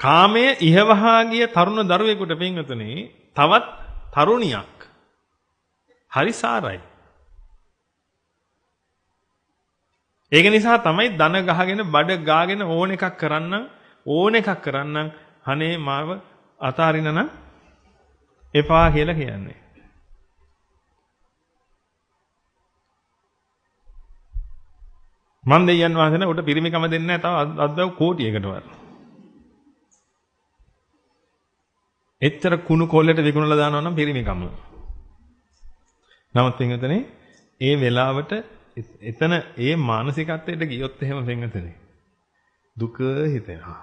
කාමයේ ඉහවහා ගිය තරුණ දරුවෙකුට පින්වතුනි තවත් තරුණියක් හරි සාරයි. ඒක නිසා තමයි දන ගහගෙන බඩ ගාගෙන ඕන එකක් කරන්න අනේ මාව අතාරින්න නම් එපා කියලා කියන්නේ. මන් දෙයයන් වහන්සේන උට පිරිමිකම දෙන්නේ නැහැ තව අද්දව කෝටියකටවත්. එච්චර කුණු කොල්ලට විකුණලා දානවා නම් පිරිමිකම. නමුත් පින්වතුනි ඒ වෙලාවට එතන ඒ මානසිකත්වයට ගියොත් එහෙම පින්වතුනි දුක හිතෙනවා.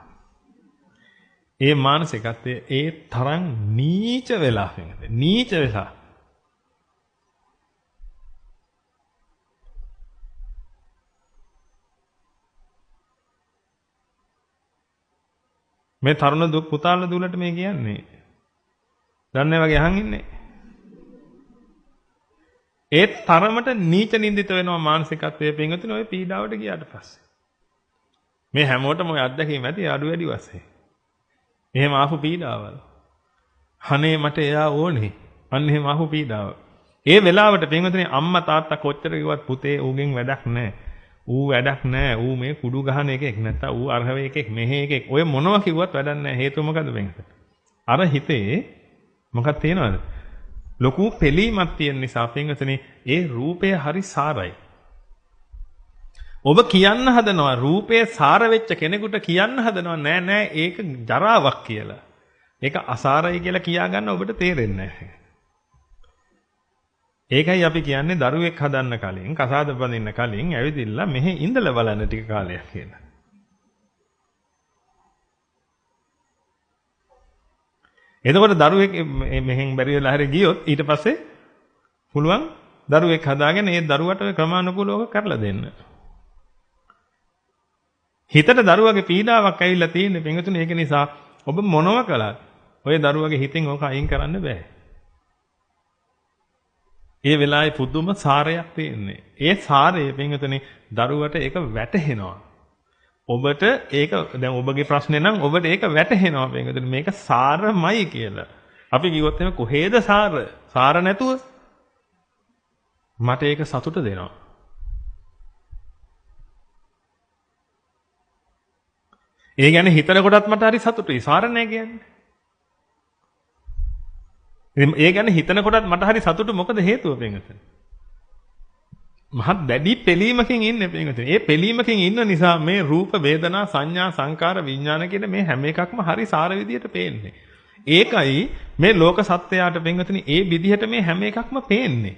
ඒ මානසිකත්වයේ ඒ තරම් නීච වෙලා පින්වතුනි නීච වෙලා. මේ තරුණ පුතාලා දුලට මේ කියන්නේ. දන්නේ වගේ අහන් ඉන්නේ. ඒ තරමට නීච නින්දිත වෙනවා මානසිකත්වයේ පින්වතුනි ඔය පීඩාවට ගියාට පස්සේ. මේ හැමෝටම ඔය අත්දැකීම ඇති අඩු වැඩි වශයෙන්. එහෙම ආපු පීඩාවල්. අනේ මට එයා ඕනේ. අන්න එහෙම ආපු පීඩාව. ඒ වෙලාවට පින්වතුනි අම්මා තාත්තා කොච්චර කිව්වත් පුතේ ඌගෙන් වැඩක් නැහැ. ඌ වැඩක් නැහැ. ඌ මේ කුඩු ගහන එකෙක් නැත්තම් ඌ අරහව එකෙක් මෙහෙ එකෙක්. ඔය මොනවා කිව්වත් වැඩක් නැහැ. හේතුව මොකද්ද පින්වතුනි? අර හිතේ මොකක්ද තේනවද? ලොකු පෙලීමක් තියෙන නිසා පින්වතුනි ඒ රූපය හරි සාරයි. ඔබ කියන්න හදනවා රූපේ සාර වෙච්ච කෙනෙකුට කියන්න හදනවා නෑ ඒක ජරාවක් කියලා. ඒක අසාරයි කියලා කියා ගන්න ඔබට තේරෙන්නේ නැහැ. ඒකයි අපි කියන්නේ දරුවෙක් හදන්න කලින් කසාද බඳින්න කලින් ඇවිදින්න මෙහෙ ඉඳලා බලන්න ටික කාලයක් කියලා. එතකොට දරුවෙක් මෙහෙන් බැරි වෙලා හරි ගියොත් ඊට පස්සේ පුළුවන් දරුවෙක් හදාගෙන ඒ දරුවට ක්‍රමානුකූලව කරලා දෙන්න. හිතට දරුවගේ පීඩාවක් ඇවිල්ලා තියෙන්නේ පින්වතුනි ඒක නිසා ඔබ මොනව කළත් ඔය දරුවගේ හිතින් ඕක අයින් කරන්න බෑ. ඒ වෙලාවේ පුදුම සාරයක් තියෙන්නේ. ඒ සාරය පින්වතුනි දරුවට ඒක වැටහෙනවා. ඔබට ඒක දැන් ඔබගේ ප්‍රශ්නේ නම් ඔබට ඒක වැටහෙනවා පින්වතුනි මේක සාරමයි කියලා. අපි කිව්වොත් එහෙනම් කොහේද සාර? සාර නැතුව මට ඒක සතුට දෙනවා. ඒ කියන්නේ හිතන කොටත් මට හරි සතුටුයි. සාර නැහැ කියන්නේ. ඒ කියන්නේ හිතන කොටත් මට හරි සතුටු මොකද හේතුව පින්වතුනි? මහත් දැඩි පෙලීමකින් ඉන්නේ පින්වතුනි. ඒ පෙලීමකින් ඉන්න නිසා මේ රූප වේදනා සංඥා සංකාර විඥාන කියන මේ හැම එකක්ම හරි සාර විදියට පේන්නේ. ඒකයි මේ ලෝක සත්‍යයට පින්වතුනි ඒ විදිහට මේ හැම එකක්ම පේන්නේ.